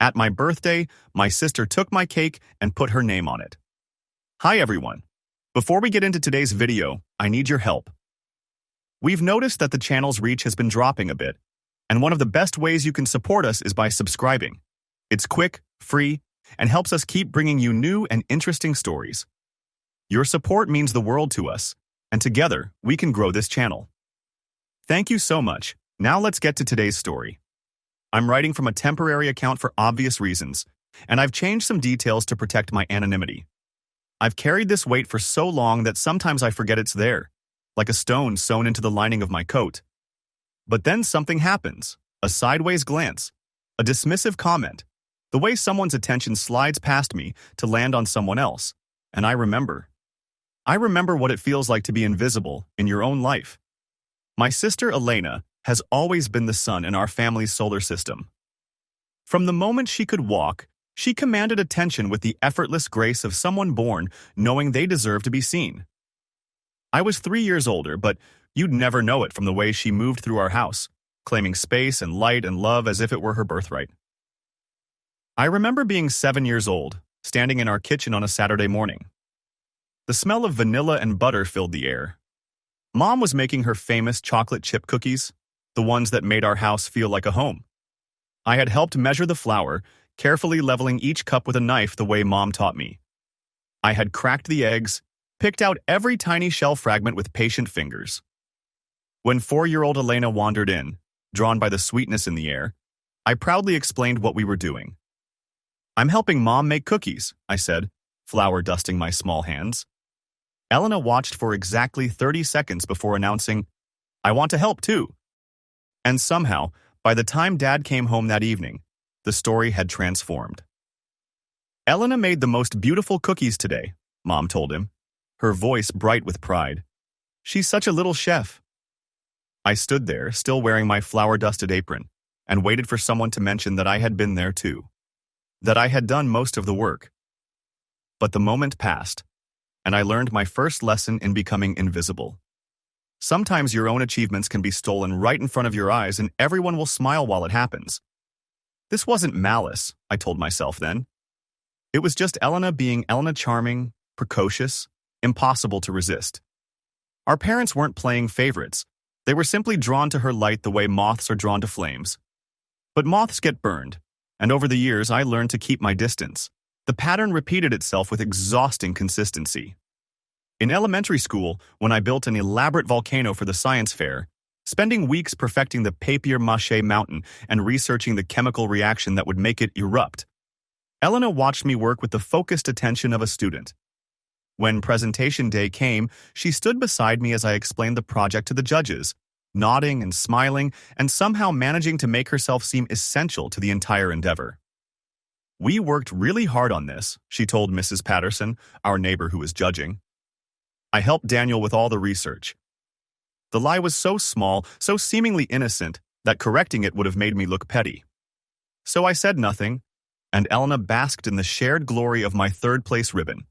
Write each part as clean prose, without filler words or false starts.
At my birthday, my sister took my cake and put her name on it. Hi everyone. Before we get into today's video, I need your help. We've noticed that the channel's reach has been dropping a bit, and one of the best ways you can support us is by subscribing. It's quick, free, and helps us keep bringing you new and interesting stories. Your support means the world to us, and together, we can grow this channel. Thank you so much. Now let's get to today's story. I'm writing from a temporary account for obvious reasons, and I've changed some details to protect my anonymity. I've carried this weight for so long that sometimes I forget it's there, like a stone sewn into the lining of my coat. But then something happens, a sideways glance, a dismissive comment, the way someone's attention slides past me to land on someone else, and I remember. I remember what it feels like to be invisible in your own life. My sister Elena has always been the sun in our family's solar system. From the moment she could walk, she commanded attention with the effortless grace of someone born knowing they deserve to be seen. I was 3 years older, but you'd never know it from the way she moved through our house, claiming space and light and love as if it were her birthright. I remember being 7 years old, standing in our kitchen on a Saturday morning. The smell of vanilla and butter filled the air. Mom was making her famous chocolate chip cookies, the ones that made our house feel like a home. I had helped measure the flour, carefully leveling each cup with a knife the way Mom taught me. I had cracked the eggs, picked out every tiny shell fragment with patient fingers. When 4-year-old Elena wandered in, drawn by the sweetness in the air, I proudly explained what we were doing. "I'm helping Mom make cookies," I said, flour dusting my small hands. Elena watched for exactly 30 seconds before announcing, "I want to help too." And somehow, by the time Dad came home that evening, the story had transformed. "Elena made the most beautiful cookies today," Mom told him, her voice bright with pride. "She's such a little chef." I stood there, still wearing my flour-dusted apron, and waited for someone to mention that I had been there too, that I had done most of the work. But the moment passed, and I learned my first lesson in becoming invisible. Sometimes your own achievements can be stolen right in front of your eyes and everyone will smile while it happens. This wasn't malice, I told myself then. It was just Elena being Elena, charming, precocious, impossible to resist. Our parents weren't playing favorites. They were simply drawn to her light the way moths are drawn to flames. But moths get burned, and over the years I learned to keep my distance. The pattern repeated itself with exhausting consistency. In elementary school, when I built an elaborate volcano for the science fair, spending weeks perfecting the papier-mâché mountain and researching the chemical reaction that would make it erupt, Elena watched me work with the focused attention of a student. When presentation day came, she stood beside me as I explained the project to the judges, nodding and smiling and somehow managing to make herself seem essential to the entire endeavor. "We worked really hard on this," she told Mrs. Patterson, our neighbor who was judging. "I helped Daniel with all the research." The lie was so small, so seemingly innocent, that correcting it would have made me look petty. So I said nothing, and Elena basked in the shared glory of my third-place ribbon.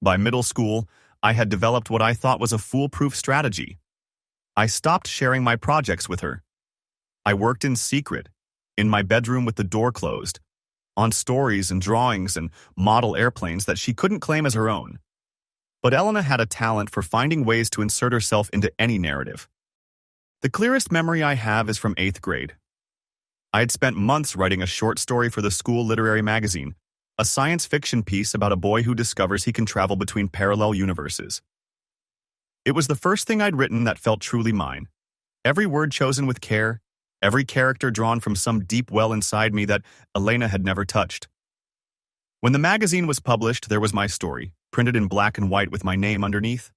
By middle school, I had developed what I thought was a foolproof strategy. I stopped sharing my projects with her. I worked in secret, in my bedroom with the door closed, on stories and drawings and model airplanes that she couldn't claim as her own. But Elena had a talent for finding ways to insert herself into any narrative. The clearest memory I have is from 8th grade. I had spent months writing a short story for the school literary magazine, a science fiction piece about a boy who discovers he can travel between parallel universes. It was the first thing I'd written that felt truly mine. Every word chosen with care, every character drawn from some deep well inside me that Elena had never touched. When the magazine was published, there was my story, printed in black and white with my name underneath.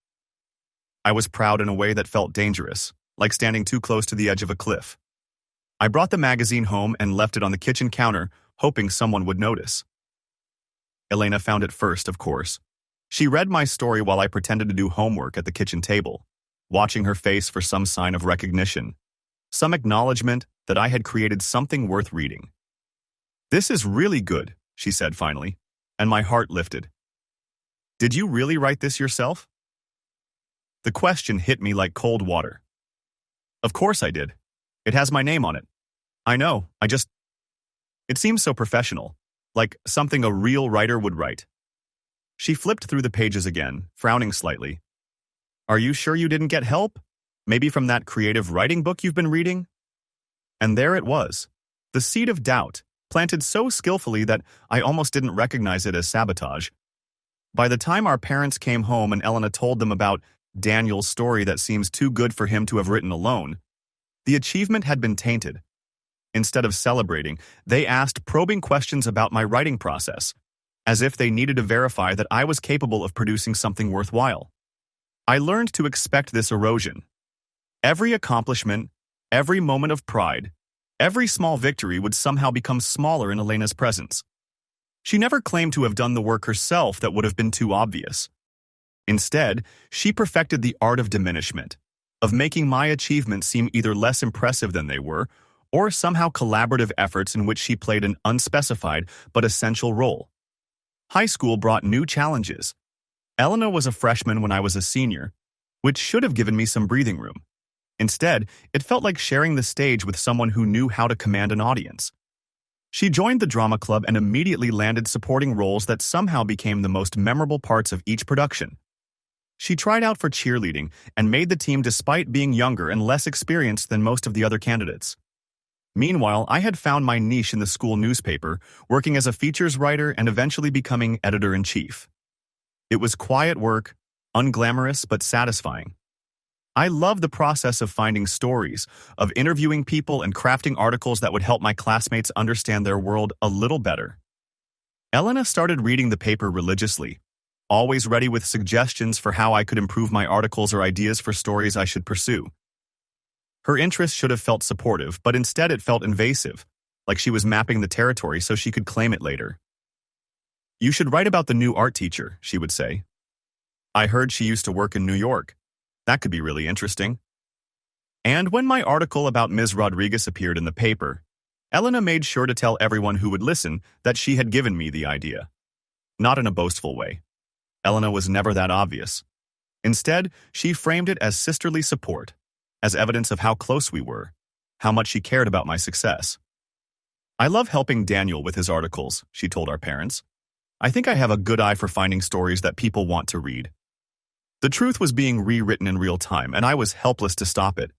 I was proud in a way that felt dangerous, like standing too close to the edge of a cliff. I brought the magazine home and left it on the kitchen counter, hoping someone would notice. Elena found it first, of course. She read my story while I pretended to do homework at the kitchen table, watching her face for some sign of recognition, some acknowledgement that I had created something worth reading. "This is really good," she said finally, and my heart lifted. "Did you really write this yourself?" The question hit me like cold water. "Of course I did. It has my name on it. I know, It seemed so professional, like something a real writer would write. She flipped through the pages again, frowning slightly. Are you sure you didn't get help? Maybe from that creative writing book you've been reading? And there it was, the seed of doubt, planted so skillfully that I almost didn't recognize it as sabotage. By the time our parents came home and Elena told them about Daniel's story that seems too good for him to have written alone, the achievement had been tainted. Instead of celebrating, they asked probing questions about my writing process, as if they needed to verify that I was capable of producing something worthwhile. I learned to expect this erosion. Every accomplishment, every moment of pride, every small victory would somehow become smaller in Elena's presence. She never claimed to have done the work herself that would have been too obvious. Instead, she perfected the art of diminishment, of making my achievements seem either less impressive than they were, or somehow collaborative efforts in which she played an unspecified but essential role. High school brought new challenges. Elena was a freshman when I was a senior, which should have given me some breathing room. Instead, it felt like sharing the stage with someone who knew how to command an audience. She joined the drama club and immediately landed supporting roles that somehow became the most memorable parts of each production. She tried out for cheerleading and made the team despite being younger and less experienced than most of the other candidates. Meanwhile, I had found my niche in the school newspaper, working as a features writer and eventually becoming editor-in-chief. It was quiet work, unglamorous but satisfying. I loved the process of finding stories, of interviewing people and crafting articles that would help my classmates understand their world a little better. Elena started reading the paper religiously, always ready with suggestions for how I could improve my articles or ideas for stories I should pursue. Her interest should have felt supportive, but instead it felt invasive, like she was mapping the territory so she could claim it later. You should write about the new art teacher, she would say. I heard she used to work in New York. That could be really interesting. And when my article about Ms. Rodriguez appeared in the paper, Elena made sure to tell everyone who would listen that she had given me the idea. Not in a boastful way. Elena was never that obvious. Instead, she framed it as sisterly support, as evidence of how close we were, how much she cared about my success. I love helping Daniel with his articles, she told our parents. I think I have a good eye for finding stories that people want to read. The truth was being rewritten in real time, and I was helpless to stop it.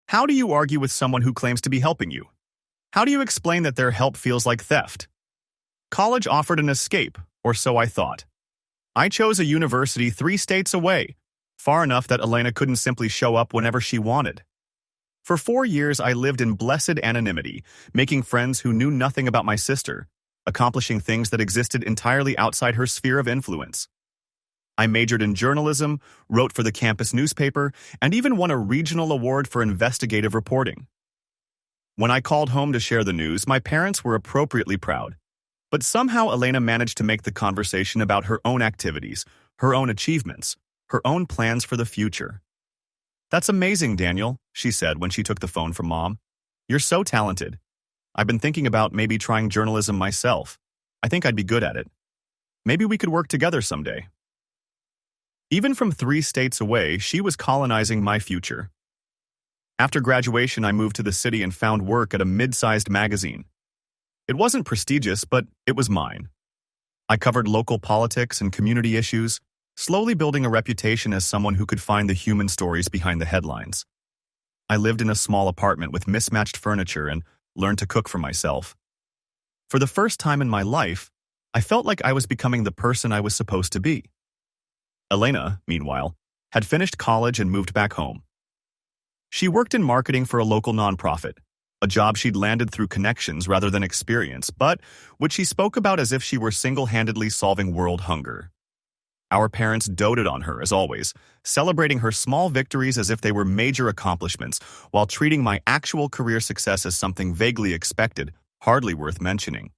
How do you argue with someone who claims to be helping you? How do you explain that their help feels like theft? College offered an escape, or so I thought. I chose a university 3 states away, far enough that Elena couldn't simply show up whenever she wanted. For 4 years, I lived in blessed anonymity, making friends who knew nothing about my sister, accomplishing things that existed entirely outside her sphere of influence. I majored in journalism, wrote for the campus newspaper, and even won a regional award for investigative reporting. When I called home to share the news, my parents were appropriately proud. But somehow Elena managed to make the conversation about her own activities, her own achievements, her own plans for the future. That's amazing, Daniel, she said when she took the phone from Mom. You're so talented. I've been thinking about maybe trying journalism myself. I think I'd be good at it. Maybe we could work together someday. Even from 3 states away, she was colonizing my future. After graduation, I moved to the city and found work at a mid-sized magazine. It wasn't prestigious, but it was mine. I covered local politics and community issues, slowly building a reputation as someone who could find the human stories behind the headlines. I lived in a small apartment with mismatched furniture and learned to cook for myself. For the first time in my life, I felt like I was becoming the person I was supposed to be. Elena, meanwhile, had finished college and moved back home. She worked in marketing for a local nonprofit, a job she'd landed through connections rather than experience, but which she spoke about as if she were single-handedly solving world hunger. Our parents doted on her, as always, celebrating her small victories as if they were major accomplishments, while treating my actual career success as something vaguely expected, hardly worth mentioning.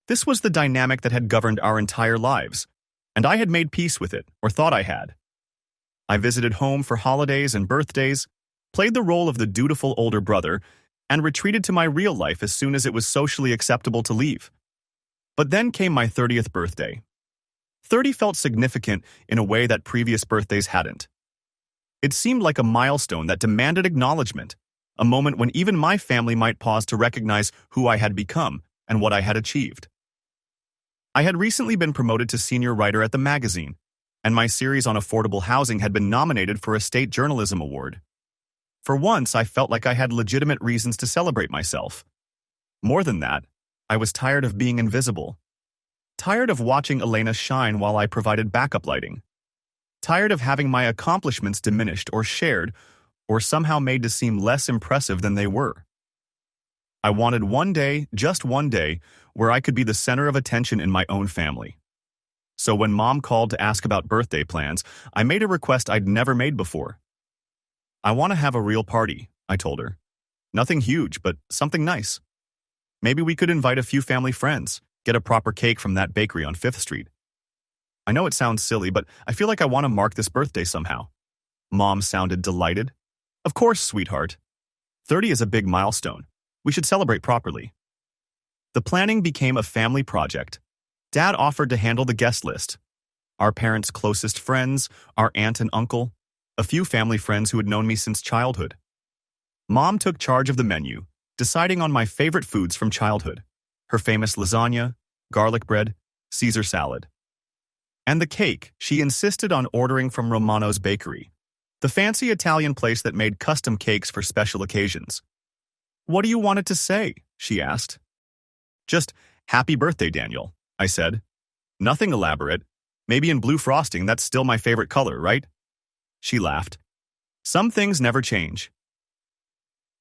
This was the dynamic that had governed our entire lives, and I had made peace with it, or thought I had. I visited home for holidays and birthdays, played the role of the dutiful older brother, and retreated to my real life as soon as it was socially acceptable to leave. But then came my 30th birthday. 30 felt significant in a way that previous birthdays hadn't. It seemed like a milestone that demanded acknowledgement, a moment when even my family might pause to recognize who I had become and what I had achieved. I had recently been promoted to senior writer at the magazine, and my series on affordable housing had been nominated for a state journalism award. For once, I felt like I had legitimate reasons to celebrate myself. More than that, I was tired of being invisible. Tired of watching Elena shine while I provided backup lighting. Tired of having my accomplishments diminished or shared, or somehow made to seem less impressive than they were. I wanted one day, just one day, where I could be the center of attention in my own family. So when Mom called to ask about birthday plans, I made a request I'd never made before. I want to have a real party, I told her. Nothing huge, but something nice. Maybe we could invite a few family friends, get a proper cake from that bakery on 5th Street. I know it sounds silly, but I feel like I want to mark this birthday somehow. Mom sounded delighted. Of course, sweetheart. 30 is a big milestone. We should celebrate properly. The planning became a family project. Dad offered to handle the guest list. Our parents' closest friends, our aunt and uncle, a few family friends who had known me since childhood. Mom took charge of the menu, deciding on my favorite foods from childhood. Her famous lasagna, garlic bread, Caesar salad. And the cake she insisted on ordering from Romano's Bakery, the fancy Italian place that made custom cakes for special occasions. "What do you want it to say?" she asked. "Just, happy birthday, Daniel," I said. "Nothing elaborate. Maybe in blue frosting, that's still my favorite color, right?" She laughed. Some things never change.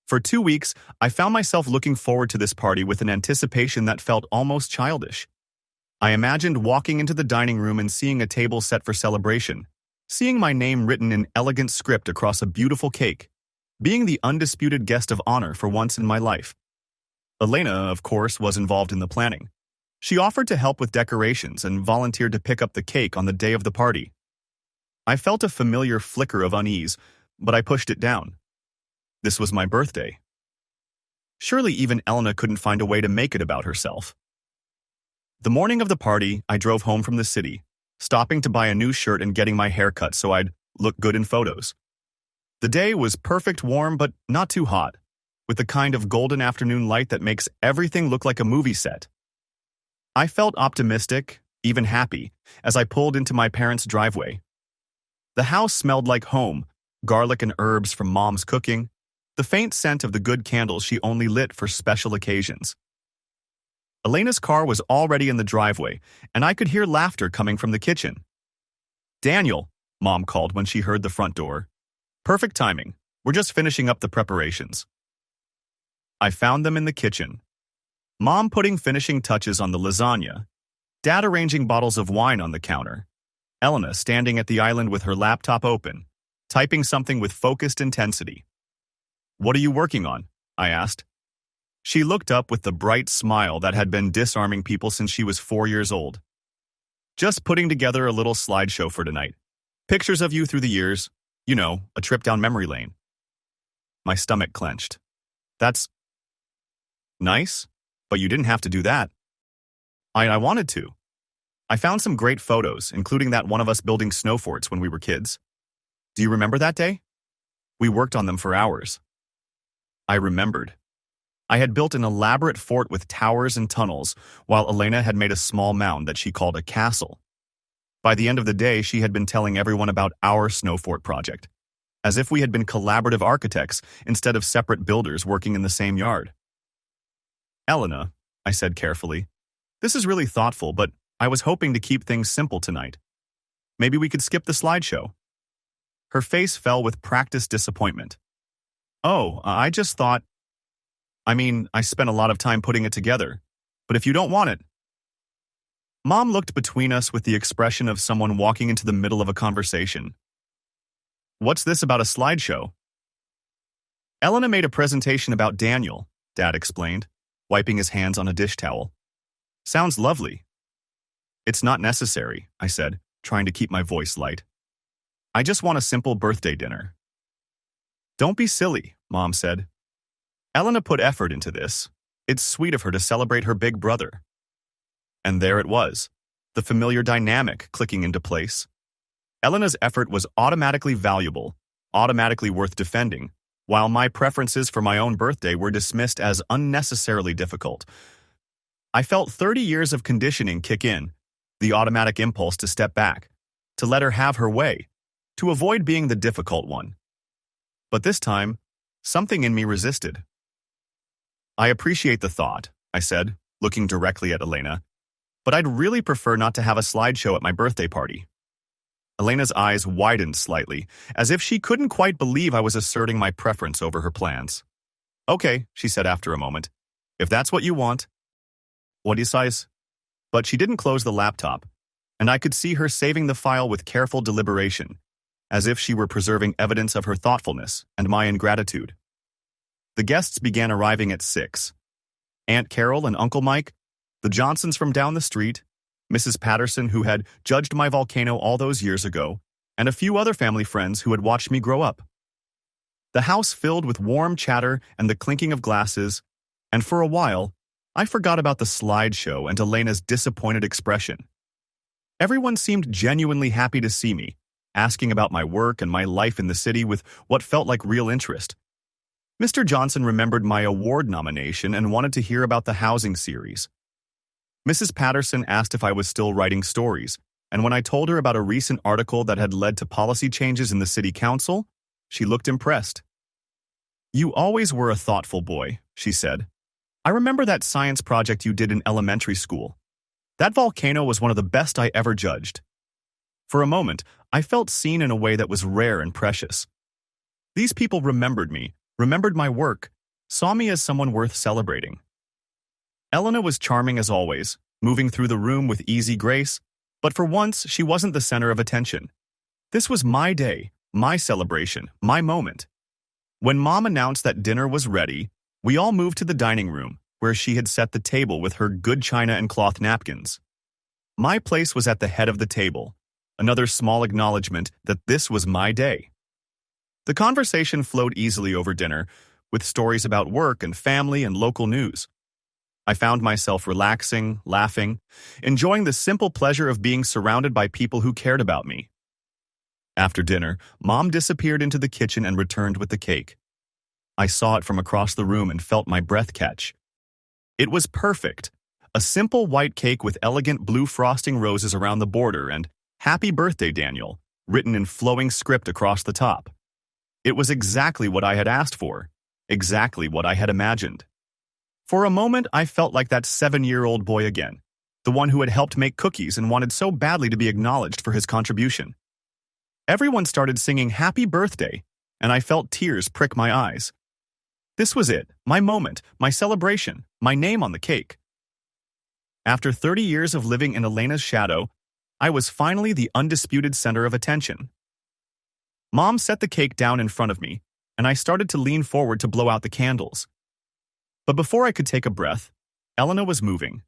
For 2 weeks, I found myself looking forward to this party with an anticipation that felt almost childish. I imagined walking into the dining room and seeing a table set for celebration, seeing my name written in elegant script across a beautiful cake, being the undisputed guest of honor for once in my life. Elena, of course, was involved in the planning. She offered to help with decorations and volunteered to pick up the cake on the day of the party. I felt a familiar flicker of unease, but I pushed it down. This was my birthday. Surely even Elena couldn't find a way to make it about herself. The morning of the party, I drove home from the city, stopping to buy a new shirt and getting my hair cut so I'd look good in photos. The day was perfect warm but not too hot, with the kind of golden afternoon light that makes everything look like a movie set. I felt optimistic, even happy, as I pulled into my parents' driveway. The house smelled like home, garlic and herbs from Mom's cooking, the faint scent of the good candles she only lit for special occasions. Elena's car was already in the driveway, and I could hear laughter coming from the kitchen. "Daniel," Mom called when she heard the front door. "Perfect timing. We're just finishing up the preparations." I found them in the kitchen. Mom putting finishing touches on the lasagna, Dad arranging bottles of wine on the counter, Elena standing at the island with her laptop open, typing something with focused intensity. "What are you working on?" I asked. She looked up with the bright smile that had been disarming people since she was 4 years old. "Just putting together a little slideshow for tonight. Pictures of you through the years. You know, a trip down memory lane." My stomach clenched. "That's nice, but you didn't have to do that." I wanted to. I found some great photos, including that one of us building snow forts when we were kids. Do you remember that day? We worked on them for hours. I remembered. I had built an elaborate fort with towers and tunnels, while Elena had made a small mound that she called a castle. By the end of the day, she had been telling everyone about our snow fort project, as if we had been collaborative architects instead of separate builders working in the same yard. "Elena," I said carefully, "this is really thoughtful, but I was hoping to keep things simple tonight. Maybe we could skip the slideshow." Her face fell with practiced disappointment. "Oh, I just thought... I spent a lot of time putting it together. But if you don't want it..." Mom looked between us with the expression of someone walking into the middle of a conversation. "What's this about a slideshow?" "Elena made a presentation about Daniel," Dad explained, wiping his hands on a dish towel. "Sounds lovely." "It's not necessary," I said, trying to keep my voice light. "I just want a simple birthday dinner." "Don't be silly," Mom said. "Elena put effort into this. It's sweet of her to celebrate her big brother." And there it was, the familiar dynamic clicking into place. Elena's effort was automatically valuable, automatically worth defending, while my preferences for my own birthday were dismissed as unnecessarily difficult. I felt 30 years of conditioning kick in, the automatic impulse to step back, to let her have her way, to avoid being the difficult one. But this time, something in me resisted. I appreciate the thought, I said, looking directly at Elena, but I'd really prefer not to have a slideshow at my birthday party. Elena's eyes widened slightly, as if she couldn't quite believe I was asserting my preference over her plans. Okay, she said after a moment. If that's what you want. What do you size? But she didn't close the laptop, and I could see her saving the file with careful deliberation, as if she were preserving evidence of her thoughtfulness and my ingratitude. The guests began arriving at 6. Aunt Carol and Uncle Mike, the Johnsons from down the street, Mrs. Patterson, who had judged my volcano all those years ago, and a few other family friends who had watched me grow up. The house filled with warm chatter and the clinking of glasses, and for a while, I forgot about the slideshow and Elena's disappointed expression. Everyone seemed genuinely happy to see me, asking about my work and my life in the city with what felt like real interest. Mr. Johnson remembered my award nomination and wanted to hear about the housing series. Mrs. Patterson asked if I was still writing stories, and when I told her about a recent article that had led to policy changes in the city council, she looked impressed. "You always were a thoughtful boy," she said. "I remember that science project you did in elementary school. That volcano was one of the best I ever judged." For a moment, I felt seen in a way that was rare and precious. These people remembered me, remembered my work, saw me as someone worth celebrating. Elena was charming as always, moving through the room with easy grace, but for once she wasn't the center of attention. This was my day, my celebration, my moment. When Mom announced that dinner was ready, we all moved to the dining room, where she had set the table with her good china and cloth napkins. My place was at the head of the table, another small acknowledgement that this was my day. The conversation flowed easily over dinner, with stories about work and family and local news. I found myself relaxing, laughing, enjoying the simple pleasure of being surrounded by people who cared about me. After dinner, Mom disappeared into the kitchen and returned with the cake. I saw it from across the room and felt my breath catch. It was perfect. A simple white cake with elegant blue frosting roses around the border and "Happy Birthday, Daniel," written in flowing script across the top. It was exactly what I had asked for, exactly what I had imagined. For a moment, I felt like that 7-year-old boy again, the one who had helped make cookies and wanted so badly to be acknowledged for his contribution. Everyone started singing "Happy Birthday," and I felt tears prick my eyes. This was it, my moment, my celebration, my name on the cake. After 30 years of living in Elena's shadow, I was finally the undisputed center of attention. Mom set the cake down in front of me, and I started to lean forward to blow out the candles. But before I could take a breath, Elena was moving.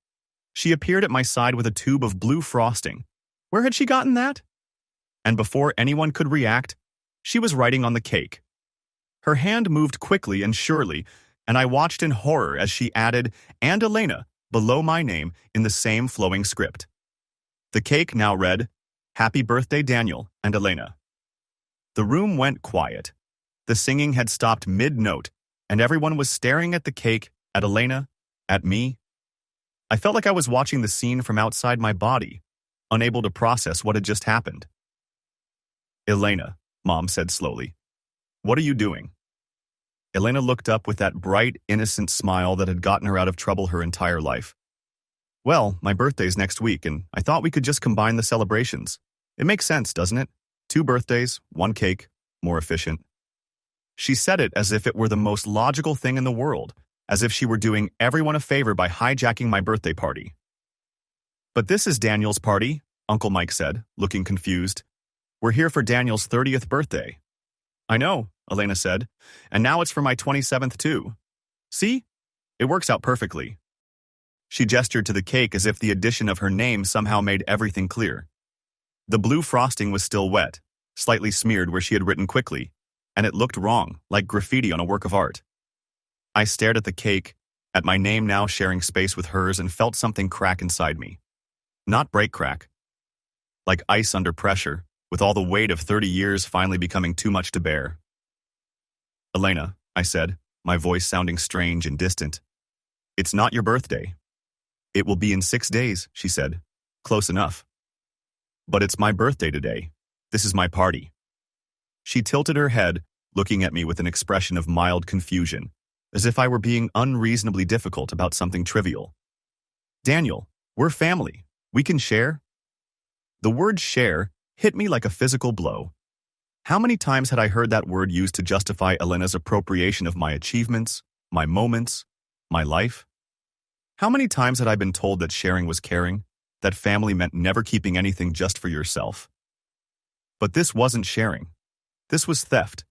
She appeared at my side with a tube of blue frosting. Where had she gotten that? And before anyone could react, she was writing on the cake. Her hand moved quickly and surely, and I watched in horror as she added "and Elena" below my name in the same flowing script. The cake now read, "Happy Birthday, Daniel and Elena." The room went quiet. The singing had stopped mid-note, and everyone was staring at the cake, at Elena, at me. I felt like I was watching the scene from outside my body, unable to process what had just happened. "Elena," Mom said slowly, "what are you doing?" Elena looked up with that bright, innocent smile that had gotten her out of trouble her entire life. "Well, my birthday's next week, and I thought we could just combine the celebrations. It makes sense, doesn't it? 2 birthdays, 1 cake, more efficient." She said it as if it were the most logical thing in the world, as if she were doing everyone a favor by hijacking my birthday party. "But this is Daniel's party," Uncle Mike said, looking confused. "We're here for Daniel's 30th birthday." "I know," Elena said, "and now it's for my 27th too. See? It works out perfectly." She gestured to the cake as if the addition of her name somehow made everything clear. The blue frosting was still wet, slightly smeared where she had written quickly, and it looked wrong, like graffiti on a work of art. I stared at the cake, at my name now sharing space with hers, and felt something crack inside me. Not break crack. Like ice under pressure, with all the weight of 30 years finally becoming too much to bear. Elena, I said, my voice sounding strange and distant. It's not your birthday. It will be in 6 days, she said. Close enough. But it's my birthday today. This is my party. She tilted her head, looking at me with an expression of mild confusion, as if I were being unreasonably difficult about something trivial. Daniel, we're family. We can share? The word share hit me like a physical blow. How many times had I heard that word used to justify Elena's appropriation of my achievements, my moments, my life? How many times had I been told that sharing was caring, that family meant never keeping anything just for yourself? But this wasn't sharing. This was theft,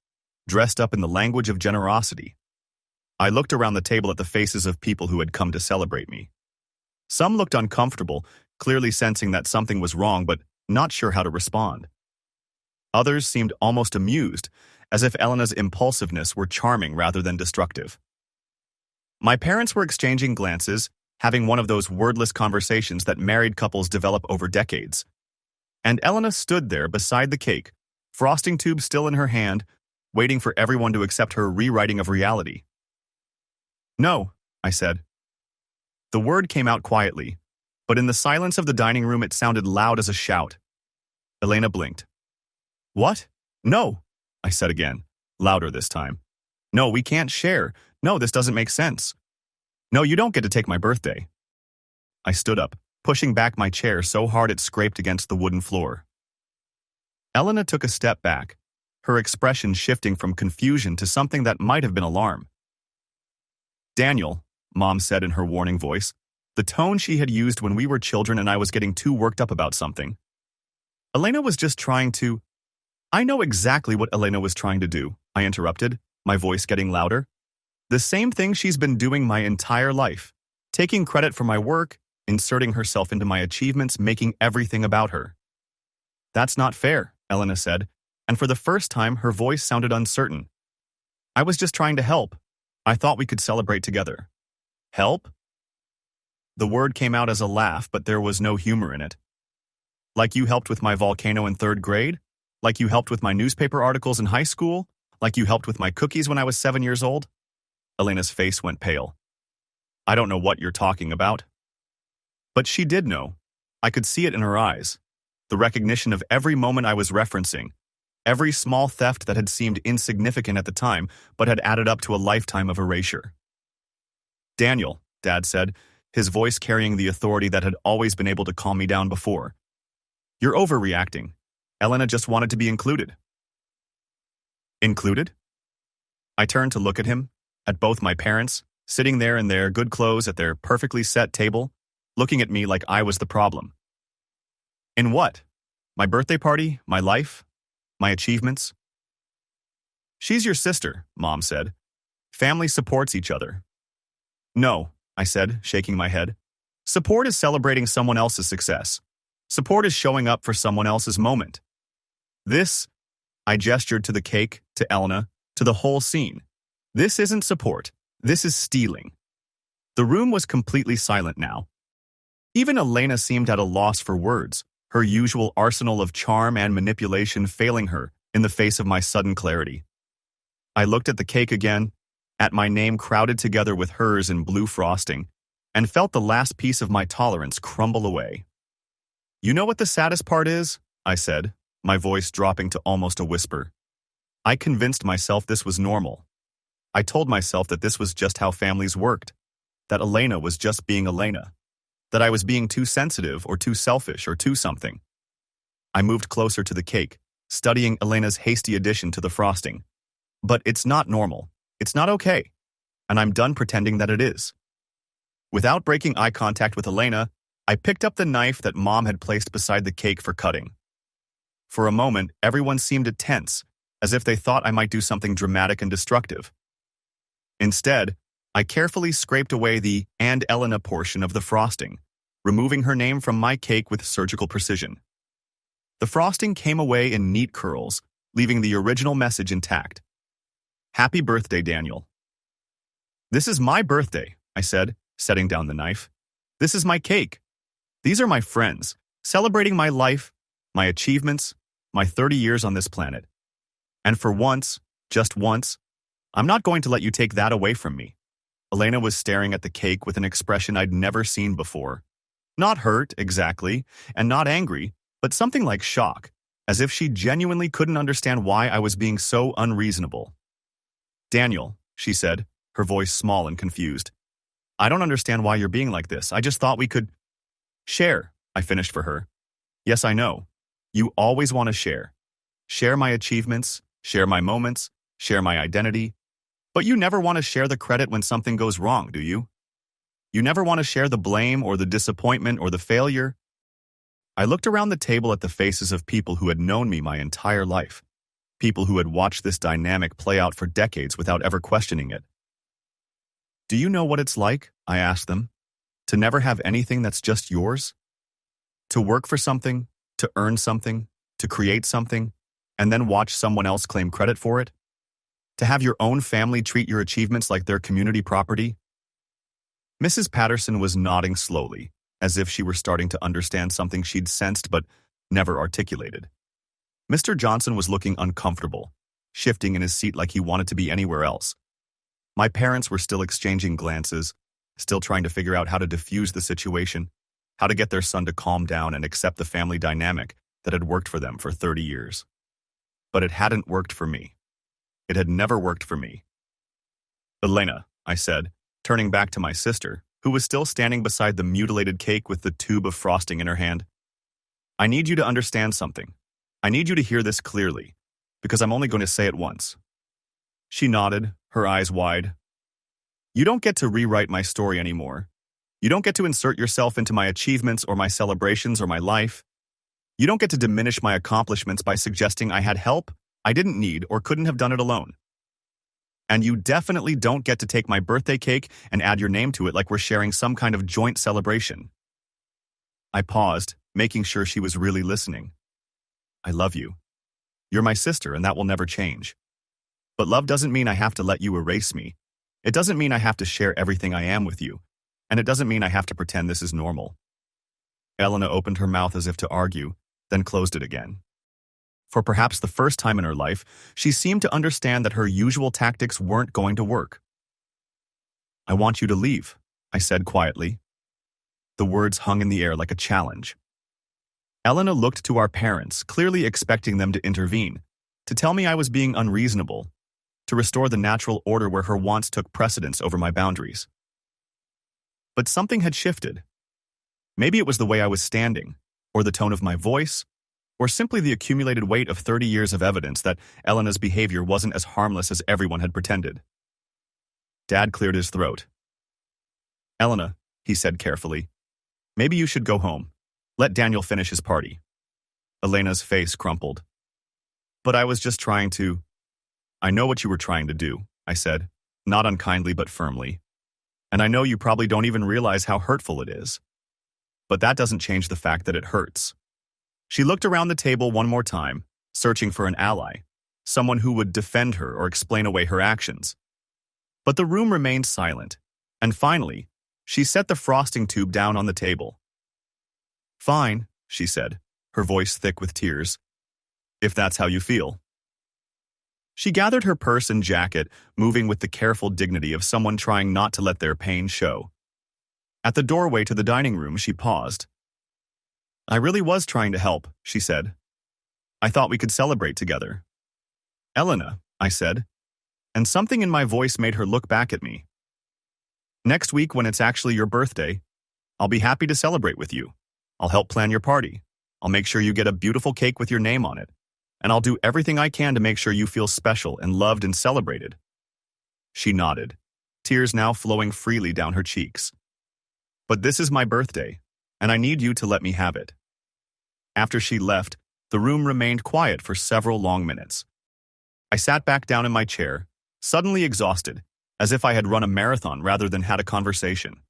dressed up in the language of generosity. I looked around the table at the faces of people who had come to celebrate me. Some looked uncomfortable, clearly sensing that something was wrong but not sure how to respond. Others seemed almost amused, as if Elena's impulsiveness were charming rather than destructive. My parents were exchanging glances, having one of those wordless conversations that married couples develop over decades. And Elena stood there beside the cake, frosting tube still in her hand, waiting for everyone to accept her rewriting of reality. No, I said. The word came out quietly, but in the silence of the dining room it sounded loud as a shout. Elena blinked. What? No, I said again, louder this time. No, we can't share. No, this doesn't make sense. No, you don't get to take my birthday. I stood up, pushing back my chair so hard it scraped against the wooden floor. Elena took a step back, her expression shifting from confusion to something that might have been alarm. Daniel, Mom said in her warning voice, the tone she had used when we were children and I was getting too worked up about something. Elena was just trying to... I know exactly what Elena was trying to do, I interrupted, my voice getting louder. The same thing she's been doing my entire life, taking credit for my work, inserting herself into my achievements, making everything about her. That's not fair, Elena said, and for the first time her voice sounded uncertain. I was just trying to help. I thought we could celebrate together. Help? The word came out as a laugh, but there was no humor in it. Like you helped with my volcano in 3rd grade? Like you helped with my newspaper articles in high school? Like you helped with my cookies when I was 7 years old? Elena's face went pale. I don't know what you're talking about. But she did know. I could see it in her eyes. The recognition of every moment I was referencing. Every small theft that had seemed insignificant at the time, but had added up to a lifetime of erasure. Daniel, Dad said, his voice carrying the authority that had always been able to calm me down before. You're overreacting. Elena just wanted to be included. Included? I turned to look at him, at both my parents, sitting there in their good clothes at their perfectly set table, looking at me like I was the problem. In what? My birthday party? My life? My achievements? She's your sister, Mom said. Family supports each other. No, I said, shaking my head. Support is celebrating someone else's success. Support is showing up for someone else's moment. This, I gestured to the cake, to Elena, to the whole scene. This isn't support. This is stealing. The room was completely silent now. Even Elena seemed at a loss for words, her usual arsenal of charm and manipulation failing her in the face of my sudden clarity. I looked at the cake again, at my name crowded together with hers in blue frosting, and felt the last piece of my tolerance crumble away. You know what the saddest part is? I said, my voice dropping to almost a whisper. I convinced myself this was normal. I told myself that this was just how families worked, that Elena was just being Elena, that I was being too sensitive or too selfish or too something. I moved closer to the cake, studying Elena's hasty addition to the frosting. But it's not normal. It's not okay. And I'm done pretending that it is. Without breaking eye contact with Elena, I picked up the knife that Mom had placed beside the cake for cutting. For a moment, everyone seemed tense, as if they thought I might do something dramatic and destructive. Instead, I carefully scraped away the "and Elena" portion of the frosting, removing her name from my cake with surgical precision. The frosting came away in neat curls, leaving the original message intact. Happy birthday, Daniel. This is my birthday, I said, setting down the knife. This is my cake. These are my friends, celebrating my life, my achievements, my 30 years on this planet. And for once, just once, I'm not going to let you take that away from me. Elena was staring at the cake with an expression I'd never seen before. Not hurt, exactly, and not angry, but something like shock, as if she genuinely couldn't understand why I was being so unreasonable. Daniel, she said, her voice small and confused. I don't understand why you're being like this. I just thought we could share, I finished for her. Yes, I know. You always want to share. Share my achievements, share my moments, share my identity. But you never want to share the credit when something goes wrong, do you? You never want to share the blame or the disappointment or the failure. I looked around the table at the faces of people who had known me my entire life. People who had watched this dynamic play out for decades without ever questioning it. Do you know what it's like, I asked them, to never have anything that's just yours? To work for something, to earn something, to create something, and then watch someone else claim credit for it? To have your own family treat your achievements like their community property? Mrs. Patterson was nodding slowly, as if she were starting to understand something she'd sensed but never articulated. Mr. Johnson was looking uncomfortable, shifting in his seat like he wanted to be anywhere else. My parents were still exchanging glances, still trying to figure out how to diffuse the situation, how to get their son to calm down and accept the family dynamic that had worked for them for 30 years. But it hadn't worked for me. It had never worked for me. Elena, I said, turning back to my sister, who was still standing beside the mutilated cake with the tube of frosting in her hand. I need you to understand something. I need you to hear this clearly, because I'm only going to say it once. She nodded, her eyes wide. You don't get to rewrite my story anymore. You don't get to insert yourself into my achievements or my celebrations or my life. You don't get to diminish my accomplishments by suggesting I had help I didn't need or couldn't have done it alone. And you definitely don't get to take my birthday cake and add your name to it like we're sharing some kind of joint celebration. I paused, making sure she was really listening. I love you. You're my sister, and that will never change. But love doesn't mean I have to let you erase me. It doesn't mean I have to share everything I am with you. And it doesn't mean I have to pretend this is normal. Elena opened her mouth as if to argue, then closed it again. For perhaps the first time in her life, she seemed to understand that her usual tactics weren't going to work. I want you to leave, I said quietly. The words hung in the air like a challenge. Elena looked to our parents, clearly expecting them to intervene, to tell me I was being unreasonable, to restore the natural order where her wants took precedence over my boundaries. But something had shifted. Maybe it was the way I was standing, or the tone of my voice, or simply the accumulated weight of 30 years of evidence that Elena's behavior wasn't as harmless as everyone had pretended. Dad cleared his throat. Elena, he said carefully, maybe you should go home. Let Daniel finish his party. Elena's face crumpled. But I was just trying to... I know what you were trying to do, I said, not unkindly but firmly. And I know you probably don't even realize how hurtful it is. But that doesn't change the fact that it hurts. She looked around the table one more time, searching for an ally, someone who would defend her or explain away her actions. But the room remained silent, and finally, she set the frosting tube down on the table. Fine, she said, her voice thick with tears. If that's how you feel. She gathered her purse and jacket, moving with the careful dignity of someone trying not to let their pain show. At the doorway to the dining room, she paused. I really was trying to help, she said. I thought we could celebrate together. Elena, I said, and something in my voice made her look back at me. Next week, when it's actually your birthday, I'll be happy to celebrate with you. I'll help plan your party. I'll make sure you get a beautiful cake with your name on it. And I'll do everything I can to make sure you feel special and loved and celebrated. She nodded, tears now flowing freely down her cheeks. But this is my birthday, and I need you to let me have it. After she left, the room remained quiet for several long minutes. I sat back down in my chair, suddenly exhausted, as if I had run a marathon rather than had a conversation.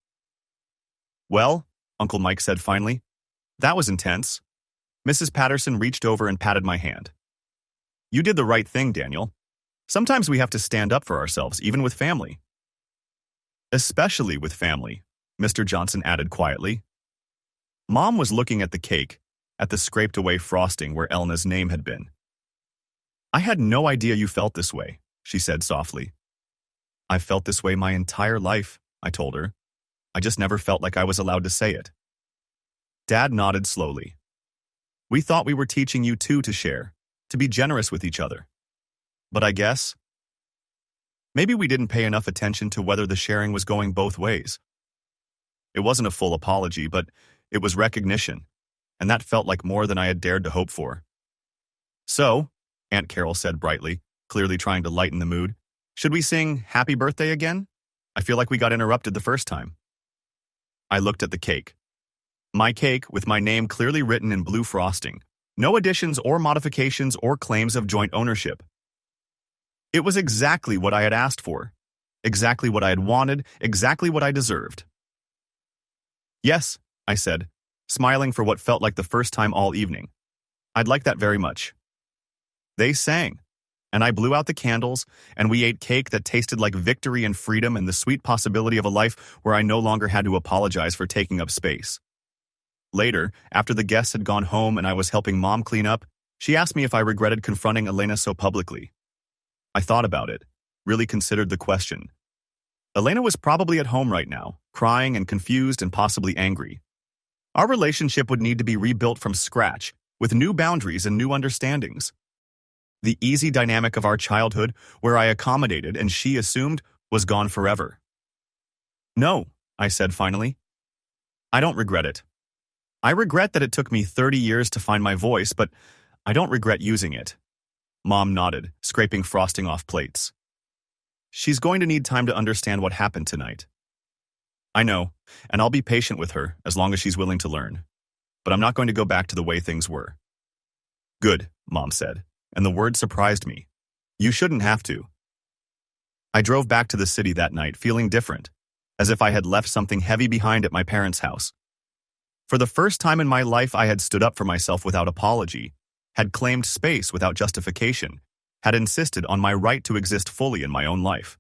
Well, Uncle Mike said finally, that was intense. Mrs. Patterson reached over and patted my hand. You did the right thing, Daniel. Sometimes we have to stand up for ourselves, even with family. Especially with family, Mr. Johnson added quietly. Mom was looking at the cake, at the scraped-away frosting where Elena's name had been. I had no idea you felt this way, she said softly. I've felt this way my entire life, I told her. I just never felt like I was allowed to say it. Dad nodded slowly. We thought we were teaching you two to share, to be generous with each other. But I guess maybe we didn't pay enough attention to whether the sharing was going both ways. It wasn't a full apology, but it was recognition, and that felt like more than I had dared to hope for. So, Aunt Carol said brightly, clearly trying to lighten the mood, should we sing Happy Birthday again? I feel like we got interrupted the first time. I looked at the cake. My cake, with my name clearly written in blue frosting. No additions or modifications or claims of joint ownership. It was exactly what I had asked for. Exactly what I had wanted, exactly what I deserved. Yes, I said, smiling for what felt like the first time all evening. I'd like that very much. They sang, and I blew out the candles, and we ate cake that tasted like victory and freedom and the sweet possibility of a life where I no longer had to apologize for taking up space. Later, after the guests had gone home and I was helping Mom clean up, she asked me if I regretted confronting Elena so publicly. I thought about it, really considered the question. Elena was probably at home right now, crying and confused and possibly angry. Our relationship would need to be rebuilt from scratch, with new boundaries and new understandings. The easy dynamic of our childhood, where I accommodated and she assumed, was gone forever. No, I said finally. I don't regret it. I regret that it took me 30 years to find my voice, but I don't regret using it. Mom nodded, scraping frosting off plates. She's going to need time to understand what happened tonight. I know, and I'll be patient with her as long as she's willing to learn. But I'm not going to go back to the way things were. Good, Mom said, and the word surprised me. You shouldn't have to. I drove back to the city that night feeling different, as if I had left something heavy behind at my parents' house. For the first time in my life, I had stood up for myself without apology, had claimed space without justification, had insisted on my right to exist fully in my own life.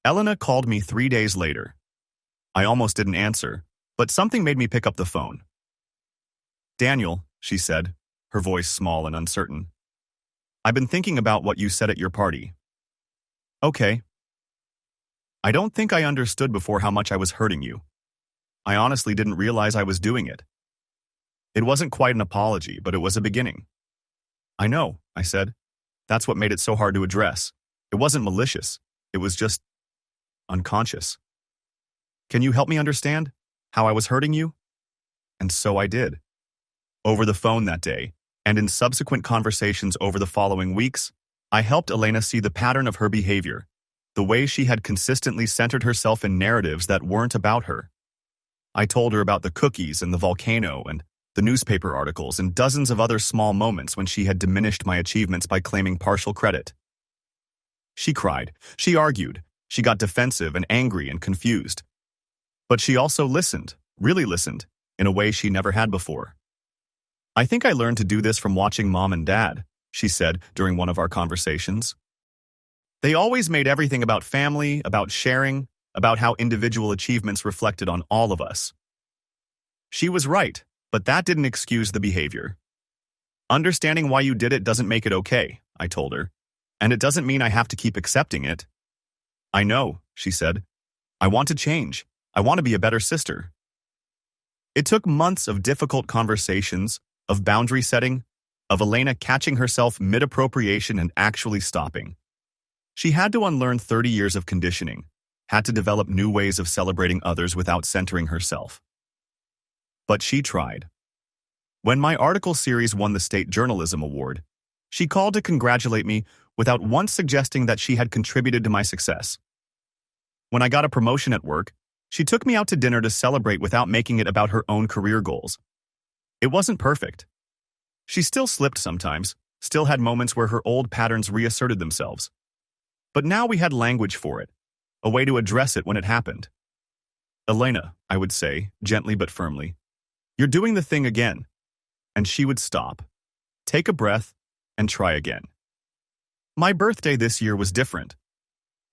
Elena called me 3 days later. I almost didn't answer, but something made me pick up the phone. Daniel, she said, her voice small and uncertain. I've been thinking about what you said at your party. Okay. I don't think I understood before how much I was hurting you. I honestly didn't realize I was doing it. It wasn't quite an apology, but it was a beginning. I know, I said. That's what made it so hard to address. It wasn't malicious. It was just unconscious. Can you help me understand how I was hurting you? And so I did. Over the phone that day, and in subsequent conversations over the following weeks, I helped Elena see the pattern of her behavior, the way she had consistently centered herself in narratives that weren't about her. I told her about the cookies and the volcano and the newspaper articles and dozens of other small moments when she had diminished my achievements by claiming partial credit. She cried, she argued, she got defensive and angry and confused. But she also listened, really listened, in a way she never had before. I think I learned to do this from watching Mom and Dad, she said during one of our conversations. They always made everything about family, about sharing, about how individual achievements reflected on all of us. She was right, but that didn't excuse the behavior. Understanding why you did it doesn't make it okay, I told her, and it doesn't mean I have to keep accepting it. I know, she said. I want to change. I want to be a better sister. It took months of difficult conversations, of boundary setting, of Elena catching herself mid-appropriation and actually stopping. She had to unlearn 30 years of conditioning, had to develop new ways of celebrating others without centering herself. But she tried. When my article series won the State Journalism Award, she called to congratulate me without once suggesting that she had contributed to my success. When I got a promotion at work, she took me out to dinner to celebrate without making it about her own career goals. It wasn't perfect. She still slipped sometimes, still had moments where her old patterns reasserted themselves. But now we had language for it, a way to address it when it happened. Elena, I would say, gently but firmly, you're doing the thing again. And she would stop, take a breath, and try again. My birthday this year was different.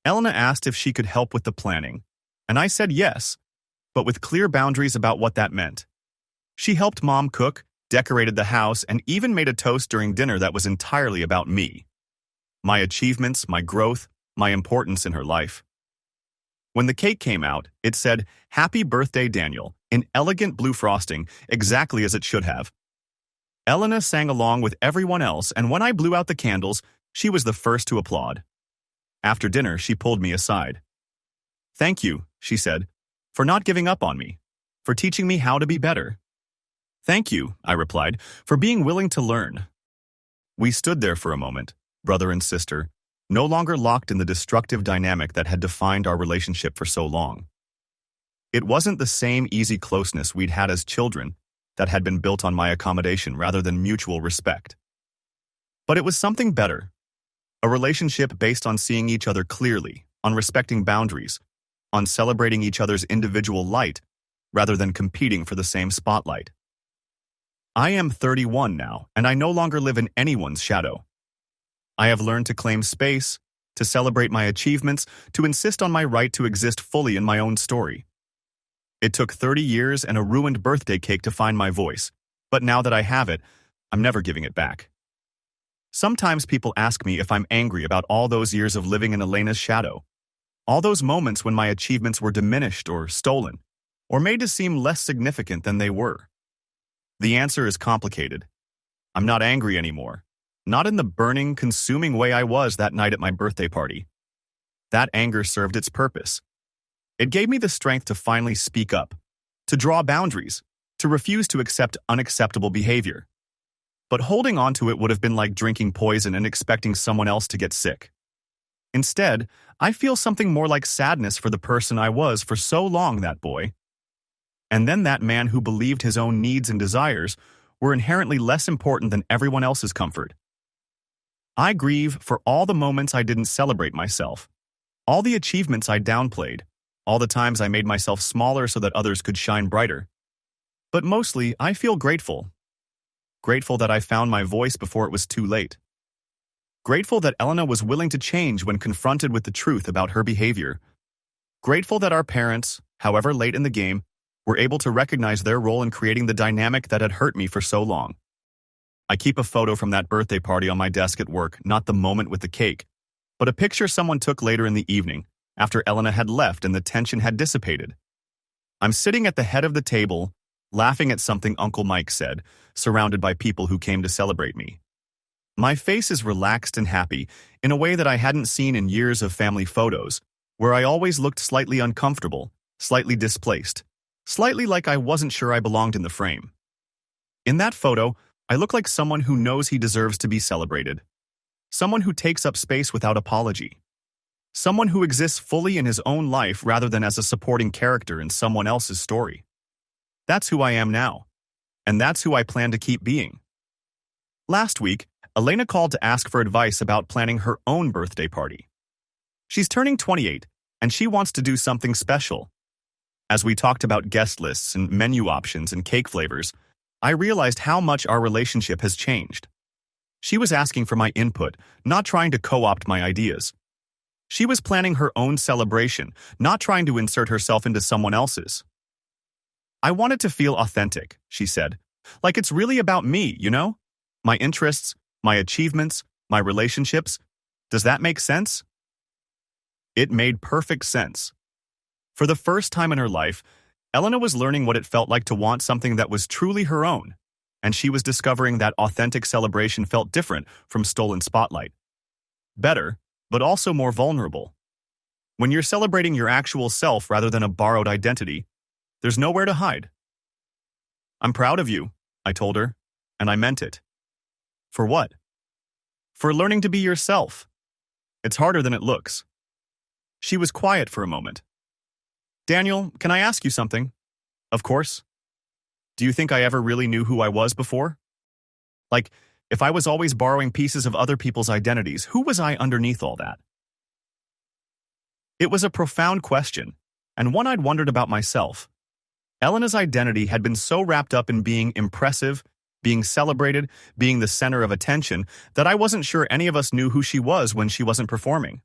Elena asked if she could help with the planning, and I said yes, but with clear boundaries about what that meant. She helped Mom cook, decorated the house, and even made a toast during dinner that was entirely about me. My achievements, my growth, my importance in her life. When the cake came out, it said, "Happy Birthday, Daniel," in elegant blue frosting, exactly as it should have. Elena sang along with everyone else, and when I blew out the candles, she was the first to applaud. After dinner, she pulled me aside. "Thank you," she said, "for not giving up on me, for teaching me how to be better." "Thank you," I replied, "for being willing to learn." We stood there for a moment, brother and sister, no longer locked in the destructive dynamic that had defined our relationship for so long. It wasn't the same easy closeness we'd had as children that had been built on my accommodation rather than mutual respect. But it was something better. A relationship based on seeing each other clearly, on respecting boundaries, on celebrating each other's individual light, rather than competing for the same spotlight. I am 31 now, and I no longer live in anyone's shadow. I have learned to claim space, to celebrate my achievements, to insist on my right to exist fully in my own story. It took 30 years and a ruined birthday cake to find my voice, but now that I have it, I'm never giving it back. Sometimes people ask me if I'm angry about all those years of living in Elena's shadow, all those moments when my achievements were diminished or stolen, or made to seem less significant than they were. The answer is complicated. I'm not angry anymore, not in the burning, consuming way I was that night at my birthday party. That anger served its purpose. It gave me the strength to finally speak up, to draw boundaries, to refuse to accept unacceptable behavior. But holding on to it would have been like drinking poison and expecting someone else to get sick. Instead, I feel something more like sadness for the person I was for so long, that boy. And then that man who believed his own needs and desires were inherently less important than everyone else's comfort. I grieve for all the moments I didn't celebrate myself, all the achievements I downplayed, all the times I made myself smaller so that others could shine brighter. But mostly, I feel grateful. Grateful that I found my voice before it was too late. Grateful that Elena was willing to change when confronted with the truth about her behavior. Grateful that our parents, however late in the game, were able to recognize their role in creating the dynamic that had hurt me for so long. I keep a photo from that birthday party on my desk at work, not the moment with the cake, but a picture someone took later in the evening, after Elena had left and the tension had dissipated. I'm sitting at the head of the table, laughing at something Uncle Mike said, surrounded by people who came to celebrate me. My face is relaxed and happy, in a way that I hadn't seen in years of family photos, where I always looked slightly uncomfortable, slightly displaced, slightly like I wasn't sure I belonged in the frame. In that photo, I look like someone who knows he deserves to be celebrated. Someone who takes up space without apology. Someone who exists fully in his own life rather than as a supporting character in someone else's story. That's who I am now, and that's who I plan to keep being. Last week, Elena called to ask for advice about planning her own birthday party. She's turning 28, and she wants to do something special. As we talked about guest lists and menu options and cake flavors, I realized how much our relationship has changed. She was asking for my input, not trying to co-opt my ideas. She was planning her own celebration, not trying to insert herself into someone else's. "I want it to feel authentic," she said. "Like it's really about me, you know? My interests, my achievements, my relationships. Does that make sense?" It made perfect sense. For the first time in her life, Elena was learning what it felt like to want something that was truly her own, and she was discovering that authentic celebration felt different from stolen spotlight. Better, but also more vulnerable. When you're celebrating your actual self rather than a borrowed identity, there's nowhere to hide. "I'm proud of you," I told her, and I meant it. For what? For learning to be yourself. It's harder than it looks. She was quiet for a moment. "Daniel, can I ask you something?" "Of course." "Do you think I ever really knew who I was before? Like, if I was always borrowing pieces of other people's identities, who was I underneath all that?" It was a profound question, and one I'd wondered about myself. Elena's identity had been so wrapped up in being impressive, being celebrated, being the center of attention, that I wasn't sure any of us knew who she was when she wasn't performing.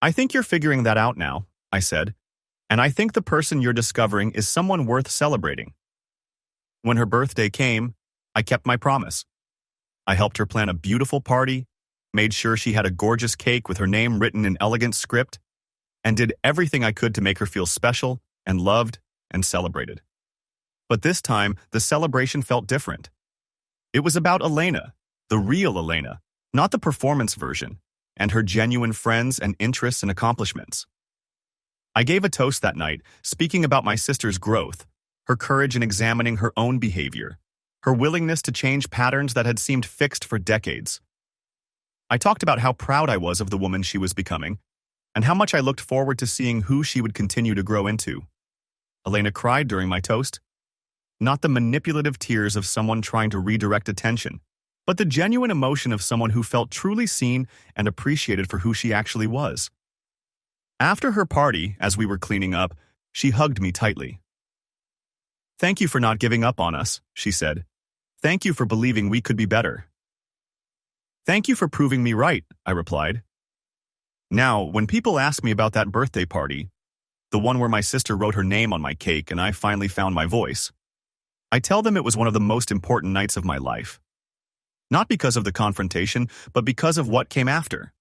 "I think you're figuring that out now," I said, "and I think the person you're discovering is someone worth celebrating." When her birthday came, I kept my promise. I helped her plan a beautiful party, made sure she had a gorgeous cake with her name written in elegant script, and did everything I could to make her feel special and loved and celebrated. But this time, the celebration felt different. It was about Elena, the real Elena, not the performance version, and her genuine friends and interests and accomplishments. I gave a toast that night, speaking about my sister's growth, her courage in examining her own behavior, her willingness to change patterns that had seemed fixed for decades. I talked about how proud I was of the woman she was becoming, and how much I looked forward to seeing who she would continue to grow into. Elena cried during my toast, not the manipulative tears of someone trying to redirect attention, but the genuine emotion of someone who felt truly seen and appreciated for who she actually was. After her party, as we were cleaning up, she hugged me tightly. "Thank you for not giving up on us," she said. "Thank you for believing we could be better." "Thank you for proving me right," I replied. Now, when people ask me about that birthday party, the one where my sister wrote her name on my cake and I finally found my voice, I tell them it was one of the most important nights of my life. Not because of the confrontation, but because of what came after.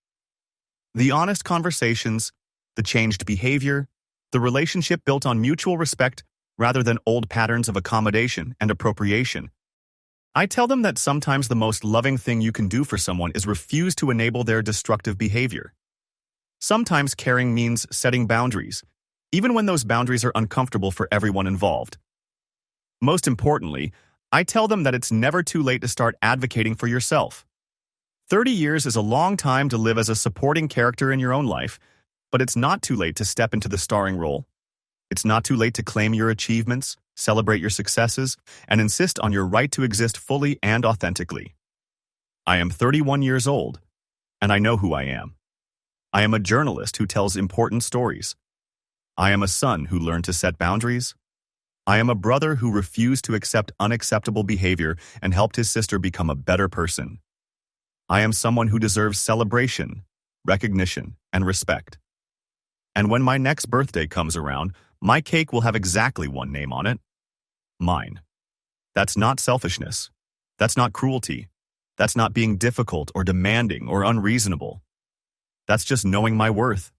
The honest conversations, the changed behavior, the relationship built on mutual respect rather than old patterns of accommodation and appropriation. I tell them that sometimes the most loving thing you can do for someone is refuse to enable their destructive behavior. Sometimes caring means setting boundaries, even when those boundaries are uncomfortable for everyone involved. Most importantly, I tell them that it's never too late to start advocating for yourself. 30 years is a long time to live as a supporting character in your own life, but it's not too late to step into the starring role. It's not too late to claim your achievements, celebrate your successes, and insist on your right to exist fully and authentically. I am 31 years old, and I know who I am. I am a journalist who tells important stories. I am a son who learned to set boundaries. I am a brother who refused to accept unacceptable behavior and helped his sister become a better person. I am someone who deserves celebration, recognition, and respect. And when my next birthday comes around, my cake will have exactly one name on it: mine. That's not selfishness. That's not cruelty. That's not being difficult or demanding or unreasonable. That's just knowing my worth.